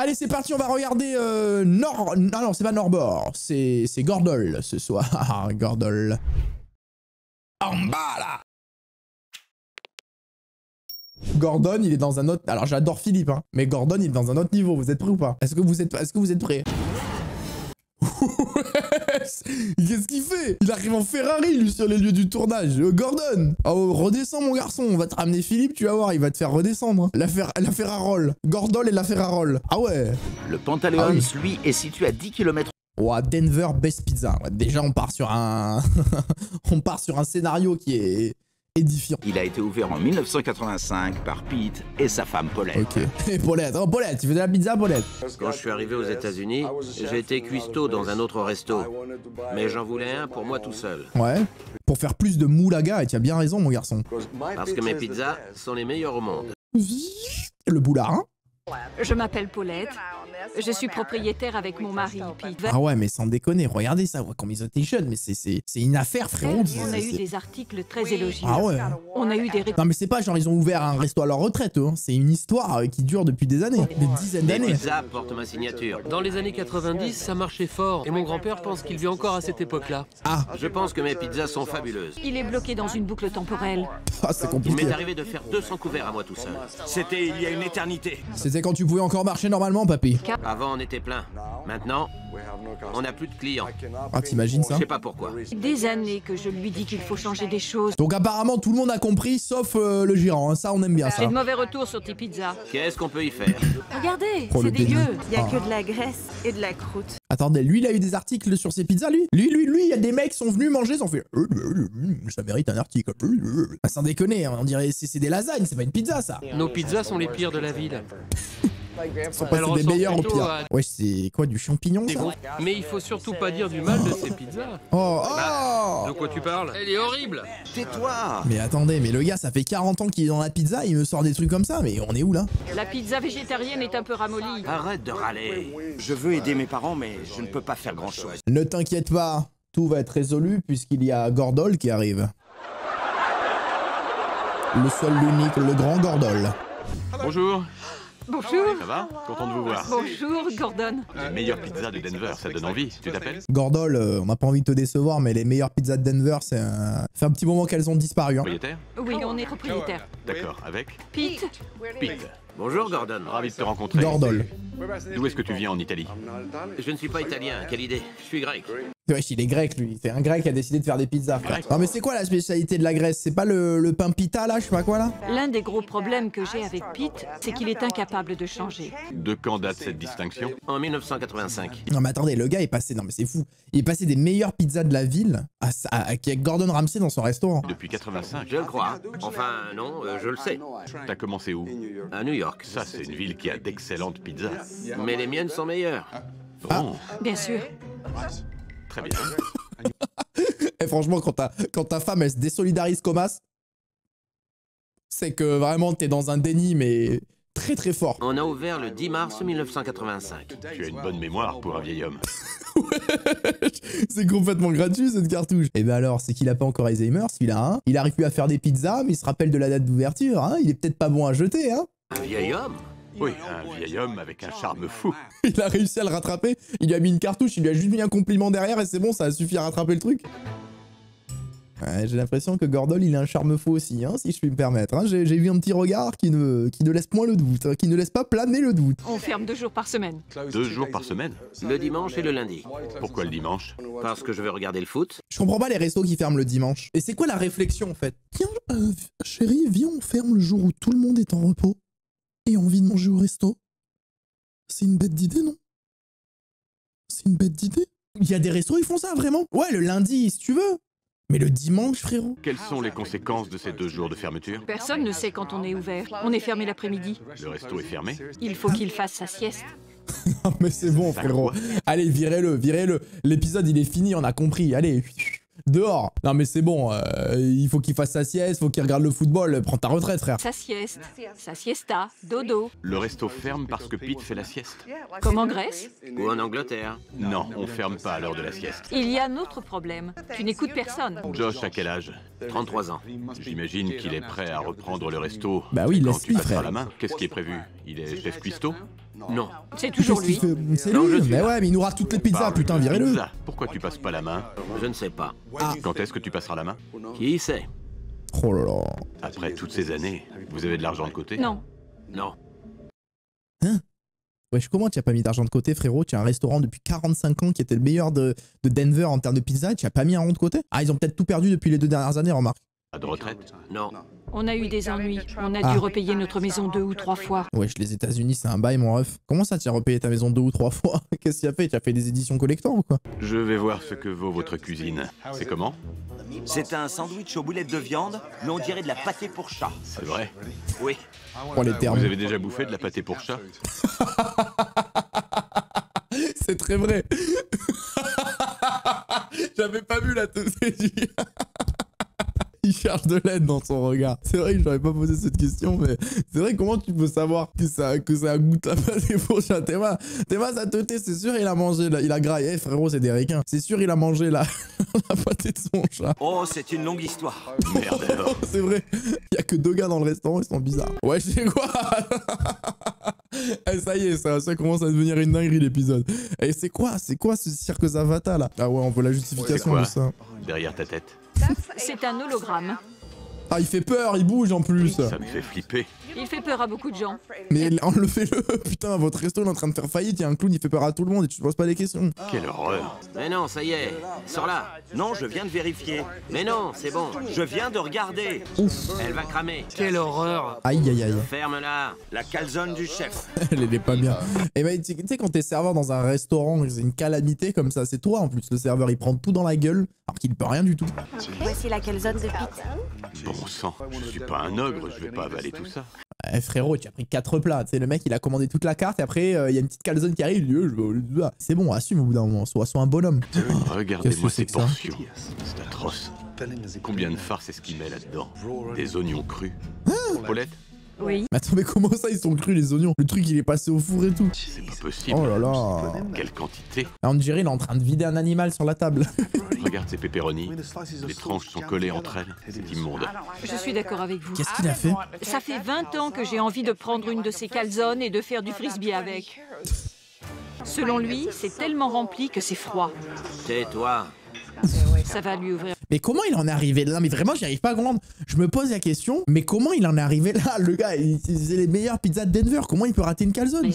Allez, c'est parti, on va regarder Nord... Ah non, c'est pas Norbord, c'est Gordol ce soir. Gordol. En bas, là. Gordon, il est dans un autre... Alors, j'adore Philippe, hein, mais Gordon, il est dans un autre niveau. Vous êtes prêts ou pas? Est-ce que vous êtes prêts? Qu'est-ce qu'il fait? Il arrive en Ferrari, lui, sur les lieux du tournage. Gordon, oh, redescends, mon garçon. On va te ramener Philippe, tu vas voir, il va te faire redescendre. La Ferrarole. Gordon et la Ferrarole. Ah ouais. Le Pantaleons, lui, est situé à 10 km. Ouah, Denver, best pizza. Ouais, déjà, on part sur un... on part sur un scénario qui est... édifiant. Il a été ouvert en 1985 par Pete et sa femme Paulette. Ok. Et Paulette, oh Paulette, tu faisais la pizza, Paulette? Quand je suis arrivé aux États-Unis, j'ai été cuistot dans un autre resto. Mais j'en voulais un pour moi tout seul. Ouais. Pour faire plus de moulaga, et tu as bien raison, mon garçon. Parce que mes pizzas sont les meilleures au monde. Le boulard, hein? Je m'appelle Paulette. Je suis propriétaire avec mon mari, Pete. Ah ouais, mais sans déconner, regardez ça, ouais, comme ils étaient jeunes, mais c'est une affaire, frérot. On a eu des articles très élogieux. Ah ouais. On a eu des... Non mais c'est pas genre ils ont ouvert un resto à leur retraite, eux, hein. C'est une histoire qui dure depuis des années, des dizaines Les d'années. pizzas portent ma signature. Dans les années 90, ça marchait fort. Et mon grand-père pense qu'il vit encore à cette époque-là. Ah, Je pense que mes pizzas sont fabuleuses. Il est bloqué dans une boucle temporelle. ah c'est Il compliqué. m'est arrivé de faire 200 couverts à moi tout seul. C'était il y a une éternité. C'était quand tu pouvais encore marcher normalement, papy. Avant, on était plein. Maintenant, on n'a plus de clients. Ah, t'imagines ça? Je sais pas pourquoi. Des années que je lui dis qu'il faut changer des choses. Donc apparemment tout le monde a compris, sauf le gérant, hein. Ça on aime bien J'ai ça. de mauvais retours sur tes pizzas. Qu'est-ce qu'on peut y faire? Regardez, Oh, le c'est dégueu. déni. Il y a Ah. que de la graisse et de la croûte. Attendez, lui il a eu des articles sur ses pizzas, lui? Lui, il y a des mecs qui sont venus manger, ils ont fait... ça mérite un article. Ah, sans déconner, hein, on dirait c'est des lasagnes, c'est pas une pizza ça. Nos pizzas sont les pires de la ville. Ils sont Elles passés des ressemblent meilleurs au plutôt pire. à Ouais, c'est quoi, du champignon des ça? gros. Mais il faut surtout pas dire du mal de ces pizzas. Oh, oh. De quoi tu parles? Elle est horrible. Tais-toi. Mais attendez, mais le gars, ça fait 40 ans qu'il est dans la pizza, il me sort des trucs comme ça, mais on est où là? La pizza végétarienne est un peu ramollie. Arrête de râler. Je veux aider mes parents, mais je ne peux pas faire grand-chose. Ne t'inquiète pas, tout va être résolu puisqu'il y a Gordol qui arrive. Le seul, l'unique, le grand Gordol. Bonjour, Bonjour. ça va? Content de vous voir. Bonjour, Gordon. Les meilleures pizzas de Denver, ça donne envie. Tu t'appelles? Gordol, on n'a pas envie de te décevoir, mais les meilleures pizzas de Denver, c'est un... fait un petit moment qu'elles ont disparu. Hein. Propriétaire? Oui, on est propriétaire. D'accord, avec? Pete, Pete. Bonjour Gordon. Ravi de te rencontrer. Gordol. D'où est-ce que tu viens en Italie? Je ne suis pas italien, quelle idée. Je suis grec. Wesh, il est grec lui, c'est un grec qui a décidé de faire des pizzas. Frère. Non mais c'est quoi la spécialité de la Grèce? C'est pas le pain pita là, je sais pas quoi là? l'un des gros problèmes que j'ai avec Pete, c'est qu'il est incapable de changer. De quand date cette distinction? En 1985. Non mais attendez, le gars est passé, non mais c'est fou, il est passé des meilleures pizzas de la ville avec Gordon Ramsay dans son restaurant. Depuis 85. Je le crois. Enfin, non, je le sais. T'as commencé où? À New York. Ça, c'est une ville qui a d'excellentes pizzas. Mais les miennes sont meilleures. Bon, Bien sûr. très bien. Et franchement, quand ta femme elle se désolidarise comme as, c'est que vraiment t'es dans un déni mais très très fort. On a ouvert le 10 mars 1985. Tu as une bonne mémoire pour un vieil homme. C'est complètement gratuit cette cartouche. Et ben alors, c'est qu'il a pas encore Alzheimer celui-là, hein. Il arrive plus à faire des pizzas, mais il se rappelle de la date d'ouverture, hein. Il est peut-être pas bon à jeter, hein. Un vieil homme? Oui, un vieil homme avec un charme fou. Il a réussi à le rattraper, il lui a mis une cartouche, il lui a juste mis un compliment derrière et c'est bon, ça a suffi à rattraper le truc. Ouais, j'ai l'impression que Gordol, il a un charme faux aussi, hein, si je puis me permettre. Hein. J'ai vu un petit regard qui ne laisse point le doute, hein, qui ne laisse pas planer le doute. On ferme 2 jours par semaine. 2 jours par semaine? Le dimanche et le lundi. Pourquoi le dimanche? Parce que je vais regarder le foot. Je comprends pas les restos qui ferment le dimanche. Et c'est quoi la réflexion en fait? Tiens, chérie, viens, on ferme le jour où tout le monde est en repos et a envie de manger au resto. C'est une bête d'idée, non? C'est une bête d'idée. Il y a des restos, ils font ça, vraiment? Ouais, le lundi, si tu veux. Mais le dimanche, frérot? Quelles sont les conséquences de ces 2 jours de fermeture? Personne ne sait quand on est ouvert. On est fermé l'après-midi. Le resto est fermé? Il faut qu'il fasse sa sieste. Ah, mais c'est bon, Ça frérot. quoi? Allez, virez-le, virez-le. L'épisode, il est fini, on a compris. Allez, dehors. Non, mais c'est bon. Il faut qu'il fasse sa sieste, faut qu'il regarde le football. Prends ta retraite, frère. Sa sieste, sa siesta, dodo. Le resto ferme parce que Pete fait la sieste? Comme en Grèce. Ou en Angleterre. Non, on ferme pas à l'heure de la sieste. Il y a un autre problème. Tu n'écoutes personne. Josh a quel âge? 33 ans. J'imagine qu'il est prêt à reprendre le resto. Bah oui, Quand laisse-lui, tu passeras frère. la main, qu'est-ce qui est prévu? Il est chef cuistot? Non. C'est toujours Qu'est-ce qu'il lui. fait C'est Non, je lui. suis Mais là. ouais, mais il nous rate toutes les pizzas, Parle putain, de virez-le. pizza. Pourquoi tu passes pas la main? Je ne sais pas. Quand est-ce que tu passeras la main? Qui sait? Oh là là. Après toutes ces années, vous avez de l'argent de côté? Non. Non. Wesh, comment tu as pas mis d'argent de côté, frérot? Tu as un restaurant depuis 45 ans qui était le meilleur de Denver en termes de pizza, tu as pas mis un rond de côté? Ah, ils ont peut-être tout perdu depuis les 2 dernières années, remarque. Pas de retraite? Non. On a eu des ennuis. On a Ah. dû repayer notre maison 2 ou 3 fois. Wesh, les États-Unis, c'est un bail, mon ref. Comment ça, tu as repayé ta maison 2 ou 3 fois? Qu'est-ce que tu as fait? Tu as fait des éditions collector ou quoi? Je vais voir ce que vaut votre cuisine. C'est comment? C'est un sandwich aux boulettes de viande, mais on dirait de la pâtée pour chat. C'est vrai. Oui. Oh, les termes. Vous avez déjà bouffé de la pâtée pour chat? C'est très vrai. J'avais pas vu la stratégie. Il cherche de l'aide dans son regard. C'est vrai que j'aurais pas posé cette question, mais c'est vrai, comment tu peux savoir que ça goûte la pâté pour chat? Théma, ça te tait, c'est sûr il a mangé, là, il a graillé. Frérot, c'est des requins. C'est sûr il a mangé la pâté de son chat. Oh, c'est une longue histoire. Merde alors. C'est vrai. Il y a que 2 gars dans le restaurant, ils sont bizarres. Ouais, je sais quoi. Eh, ça y est, ça commence à devenir une dinguerie l'épisode. Et c'est quoi ce cirque Zavata là? Ah ouais, on veut la justification C'est de quoi ça. Derrière ta tête. C'est un hologramme. Ah, il fait peur, il bouge en plus. Ça me fait flipper. Il fait peur à beaucoup de gens. Mais enlevez-le. Putain, votre resto il est en train de faire faillite, il y a un clown, il fait peur à tout le monde et tu te poses pas des questions. Quelle horreur. Mais non, ça y est. Sors là. Non, je viens de vérifier. Mais non, c'est bon. Je viens de regarder. Elle va cramer. Quelle horreur. Aïe aïe aïe. Ferme-la. La calzone du chef. Elle est pas bien. Et bah, tu sais, quand t'es serveur dans un restaurant, c'est une calamité comme ça, c'est toi en plus. Le serveur il prend tout dans la gueule alors qu'il peut rien du tout. Voici la calzone de Pete. Bon sang, je suis pas un ogre, je vais pas avaler tout ça. Eh, frérot, tu as pris 4 plats. Tu sais, le mec il a commandé toute la carte et après il y a une petite calzone qui arrive. Il dit, c'est bon, assume au bout d'un moment, sois un bonhomme. Qu'est-ce que Regardez-moi c'est ces que ça? portions. C'est atroce. Combien de farce est-ce qu'il met là-dedans? Des oignons crus. Paulette? Oui. Mais attends, mais comment ça ils sont crus les oignons? Le truc il est passé au four et tout. C'est pas possible. Oh là là. Quelle quantité? Là, on dirait il est en train de vider un animal sur la table. Regarde ces pepperonis. Les tranches sont collées entre elles. C'est immonde. Je suis d'accord avec vous. Qu'est-ce qu'il a fait? Ça fait 20 ans que j'ai envie de prendre une de ces calzones et de faire du frisbee avec. Selon lui, c'est tellement rempli que c'est froid. Tais-toi. Ça va lui ouvrir. Mais comment il en est arrivé là? Mais vraiment, j'y arrive pas à comprendre. Je me pose la question, mais comment il en est arrivé là? Le gars, c'est les meilleures pizzas de Denver. Comment il peut rater une calzone?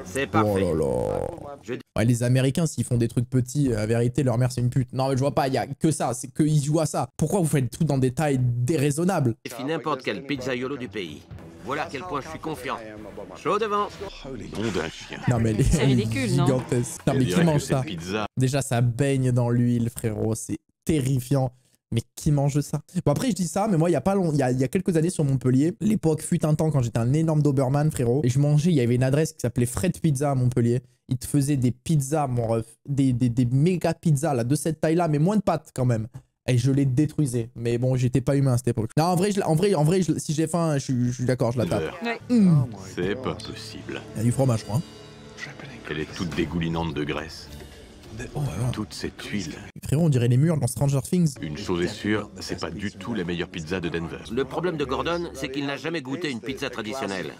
C'est Oh parfait. là là. Ouais, les Américains, s'ils font des trucs petits, à vérité, leur mère, c'est une pute. Non, mais je vois pas, il y a que ça, c'est qu'ils jouent à ça. Pourquoi vous faites tout dans des tailles déraisonnables? Défie n'importe quel pizzaiolo du pays. Voilà à quel point je suis confiant. Chaud devant. Nom d'un chien. Non, mais C'est elle est ridicule, non? gigantesque. Non, On mais dirait qui que mange cette ça? pizza. Déjà, ça baigne dans l'huile, frérot, c'est terrifiant. Mais qui mange ça? Bon, après, je dis ça, mais moi, il y a pas long... il y a quelques années sur Montpellier, l'époque fut un temps quand j'étais un énorme Doberman, frérot, et je mangeais, il y avait une adresse qui s'appelait Fred Pizza à Montpellier. Ils te faisaient des pizzas, mon ref, des méga pizzas, là, de cette taille-là, mais moins de pâtes quand même. Et je les détruisais. Mais bon, j'étais pas humain à cette époque. Non, en vrai, si j'ai faim, je suis d'accord, je la tape. Ouais. C'est pas possible. Il y a du fromage, je crois. Elle est toute dégoulinante de graisse. Oh, voilà. Toute cette huile. Frérot, on dirait les murs dans Stranger Things. Une chose est sûre, c'est pas du tout la meilleure pizza de Denver. Le problème de Gordon, c'est qu'il n'a jamais goûté une pizza traditionnelle.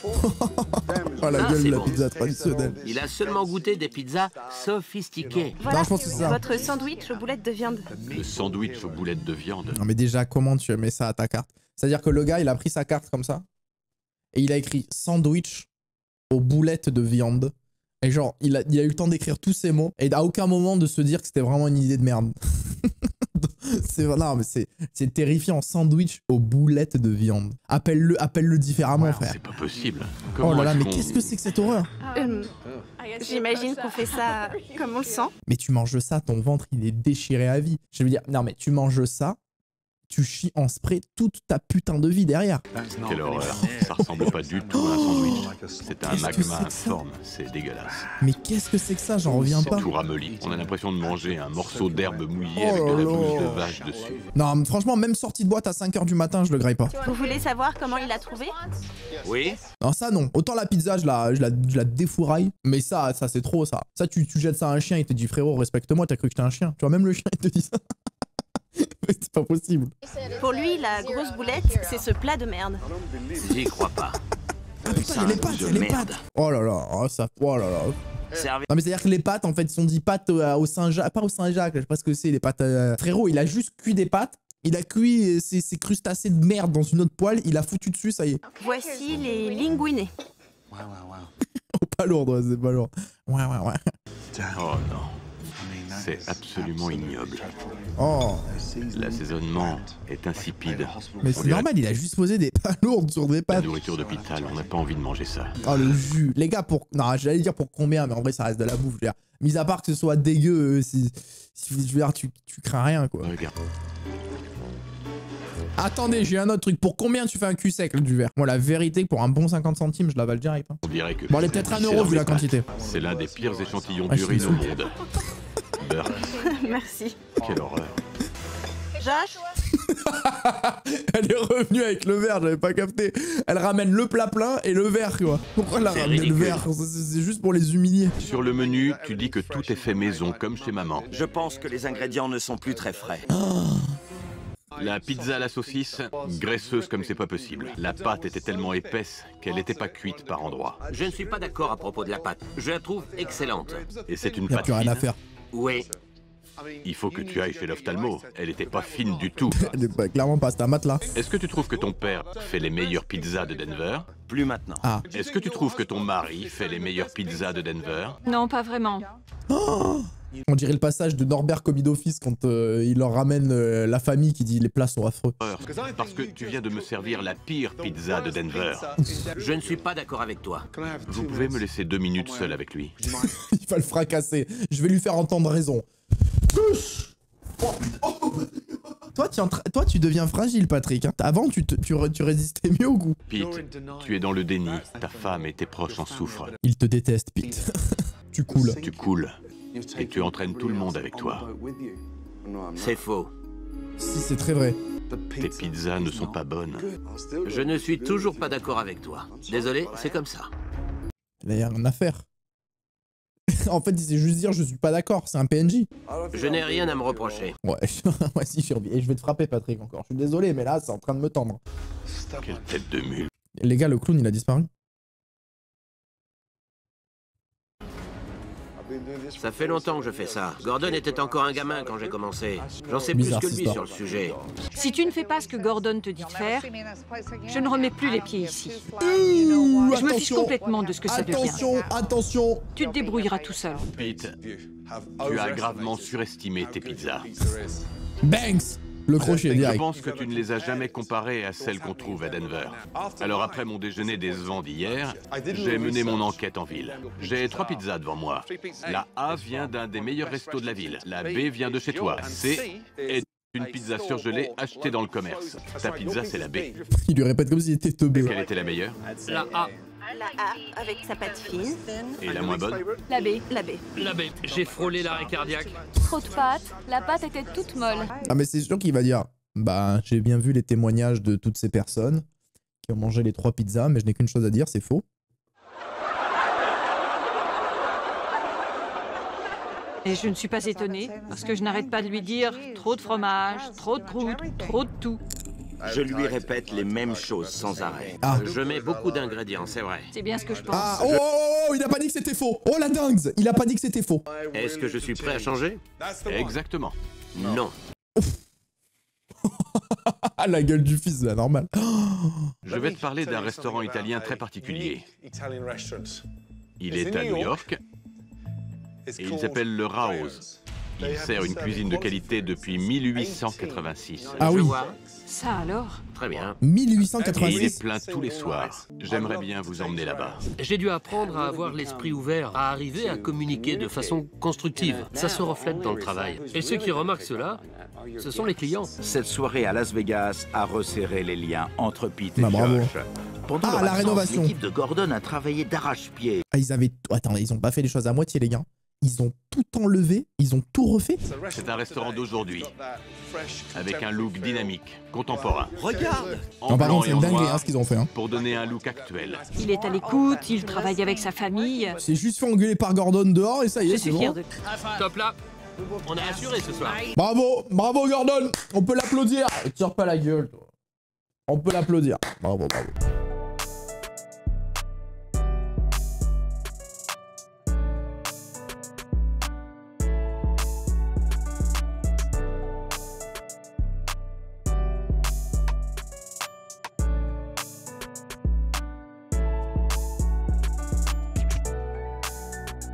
Oh la Ah, gueule c'est de la bon. pizza traditionnelle. Il a seulement goûté des pizzas sophistiquées. Voilà, Non, je pense que c'est ça. votre sandwich aux boulettes de viande. Le sandwich aux boulettes de viande. Non mais déjà, comment tu as mis ça à ta carte? C'est-à-dire que le gars, il a pris sa carte comme ça, et il a écrit sandwich aux boulettes de viande. Et genre, il a eu le temps d'écrire tous ces mots, et à aucun moment de se dire que c'était vraiment une idée de merde. Non mais c'est terrifiant, sandwich aux boulettes de viande. Appelle-le différemment, frère. C'est pas possible. Oh Comment là là, est-ce mais qu'on- qu'est-ce que c'est que cette horreur? J'imagine qu'on fait ça comme on le sent. Mais tu manges ça, ton ventre il est déchiré à vie. Je veux dire, non mais tu manges ça, tu chies en spray toute ta putain de vie derrière. Quelle horreur. Ça ressemble pas du tout à un sandwich. C'est un Qu'est-ce que magma c'est que ça? informe. C'est dégueulasse. Mais qu'est-ce que c'est que ça? J'en reviens pas. Tout ramolli. On a l'impression de manger un morceau d'herbe mouillée Oh avec de là la là. blouse de vache dessus. Non, mais franchement, même sortie de boîte à 5h du matin, je le graille pas. Vous voulez savoir comment il l'a trouvé? Oui. Non, ça non. Autant la pizza, je la défouraille. Mais ça c'est trop ça. Ça, tu jettes ça à un chien, il te dit frérot, respecte-moi, t'as cru que j'étais un chien. Tu vois, même le chien, il te dit ça. Mais c'est pas possible. Pour lui, la grosse boulette, c'est ce plat de merde. J'y crois pas. Ah putain, il y a les pâtes, il y a les pâtes. Oh là là, oh, ça... Oh là là. Non mais c'est-à-dire que les pâtes, en fait, ils sont dit pâtes au Saint-Jacques, pas au Saint-Jacques, je sais pas ce que c'est, les pâtes... Frérot, il a juste cuit des pâtes, il a cuit ses crustacés de merde dans une autre poêle, il a foutu dessus, ça y est. Voici les linguinés. Oh, pas lourd, ouais, c'est pas lourd. Ouais. Oh non. C'est absolument ignoble. Oh. L'assaisonnement est insipide. Mais c'est normal, il a juste posé des palourdes sur des La pâtes. nourriture d'hôpital, on n'a pas envie de manger ça. Oh le jus. Les gars, pour... Non, j'allais dire pour combien, mais en vrai, ça reste de la bouffe, je veux dire. Mis à part que ce soit dégueu, si je veux dire, tu crains rien, quoi. Regarde. Attendez, j'ai un autre truc. Pour combien tu fais un cul sec, du verre? Moi, la vérité, pour un bon 50 centimes, je l'avale direct. Hein. On dirait que... Bon, allez, peut-être 1 euro vu la quantité. C'est l'un des pires échantillons Ah, je suis d'urine au désolé. monde. Beurre, Merci. quelle horreur. Josh, Elle est revenue avec le verre, j'avais pas capté. Elle ramène le plat plein et le verre, quoi. Pourquoi elle a C'est ramené le ridicule. verre? C'est juste pour les humilier. Sur le menu, tu dis que tout est fait maison, comme chez maman. Je pense que les ingrédients ne sont plus très frais. La pizza à la saucisse, graisseuse comme c'est pas possible. La pâte était tellement épaisse qu'elle n'était pas cuite par endroits. Je ne suis pas d'accord à propos de la pâte. Je la trouve excellente. Et c'est une Y'a pâte plus rien à fine. faire. Oui, Il faut que tu ailles chez l'ophtalmo. Elle était pas fine du tout. Elle est pas- clairement pas, c'est un matelas. Est-ce que tu trouves que ton père fait les meilleures pizzas de Denver? Plus maintenant. Ah. Est-ce que tu trouves que ton mari fait les meilleures pizzas de Denver? Non, pas vraiment. On dirait le passage de Norbert commis d'office quand il leur ramène la famille qui dit les plats sont affreux. Parce que tu viens de me servir la pire pizza de Denver. je ne suis pas d'accord avec toi. Vous pouvez me laisser 2 minutes seul avec lui? Il va le fracasser. Je vais lui faire entendre raison. Toi, tu deviens fragile, Patrick. Hein. Avant, tu résistais mieux au goût. Pete, tu es dans le déni. Ta femme et tes proches en souffrent. Il te déteste, Pete. Tu coules. Tu coules. Et tu entraînes tout le monde avec toi. C'est faux. Si, c'est très vrai. Tes pizzas ne sont pas bonnes. Je ne suis toujours pas d'accord avec toi. Désolé, c'est comme ça. Il n'y a rien à faire. En fait, il sait juste dire je suis pas d'accord, c'est un PNJ. Je n'ai rien à me reprocher. Ouais, ouais si, j'ai envie. Et je vais te frapper, Patrick, encore. Je suis désolé, mais là, c'est en train de me tendre. Quelle tête de mule. Les gars, le clown, il a disparu. Ça fait longtemps que je fais ça. Gordon était encore un gamin quand j'ai commencé. J'en sais Bizarre, plus que cette lui histoire. sur le sujet. Si tu ne fais pas ce que Gordon te dit de faire, je ne remets plus les pieds ici. Je me fiche complètement de ce que ça devient. Attention. Tu te débrouilleras tout seul. Pete, tu as gravement surestimé tes pizzas. Banks. Le crochet, Je direct. pense que tu ne les as jamais comparées à celles qu'on trouve à Denver. Alors après mon déjeuner décevant d'hier, j'ai mené mon enquête en ville. J'ai 3 pizzas devant moi. La A vient d'un des meilleurs restos de la ville. La B vient de chez toi. C est une pizza surgelée achetée dans le commerce. Ta pizza, c'est la B. Il lui répète comme s'il était teubé. Quelle était la meilleure? La A, la A avec sa pâte fine. Et la moins bonne? La B. La B. la B. J'ai frôlé l'arrêt cardiaque. Trop de pâte, la pâte était toute molle. Ah, mais c'est sûr qu'il va dire bah, j'ai bien vu les témoignages de toutes ces personnes qui ont mangé les 3 pizzas, mais je n'ai qu'une chose à dire, c'est faux. Et je ne suis pas étonnée, parce que je n'arrête pas de lui dire trop de fromage, trop de croûte, trop de tout. Je lui répète les mêmes choses sans arrêt. Ah. Je mets beaucoup d'ingrédients, c'est vrai. C'est bien ce que je pense. Ah, oh, il a pas dit que c'était faux. Oh la dingue, il a pas dit que c'était faux. Est-ce que je suis prêt à changer? Exactement. Non. Ah, la gueule du fils, là, normal. Je vais te parler d'un restaurant italien très particulier. Il est à New York et il s'appelle le Rao's. Il sert une cuisine de qualité depuis 1886. Ah Je oui. vois. Ça alors? Très bien. Et il 1886. est plein tous les soirs. J'aimerais bien vous emmener là-bas. J'ai dû apprendre à avoir l'esprit ouvert, à arriver à communiquer de façon constructive. Ça se reflète dans le travail. Et ceux qui remarquent cela, ce sont les clients. Cette soirée à Las Vegas a resserré les liens entre Pete et Bah, bravo. Josh. Pendant Ah, leur la absence, rénovation. l'équipe de Gordon a travaillé d'arrache-pied. Ah, ils avaient... Attends, ils ont pas fait les choses à moitié, les gars. Ils ont tout enlevé, ils ont tout refait. C'est un restaurant d'aujourd'hui, avec un look dynamique, contemporain. Regarde! En Non, par blanc contre, et c'est en dingue noir, hein, ce qu'ils ont fait. Hein. pour donner un look actuel. Il est à l'écoute, il travaille avec sa famille. C'est juste fait engueuler par Gordon dehors et ça y Je est, suis c'est fière bon. de Top là. On a assuré ce soir. Bravo, bravo Gordon. On peut l'applaudir. Tire pas la gueule, toi. On peut l'applaudir. Bravo, bravo.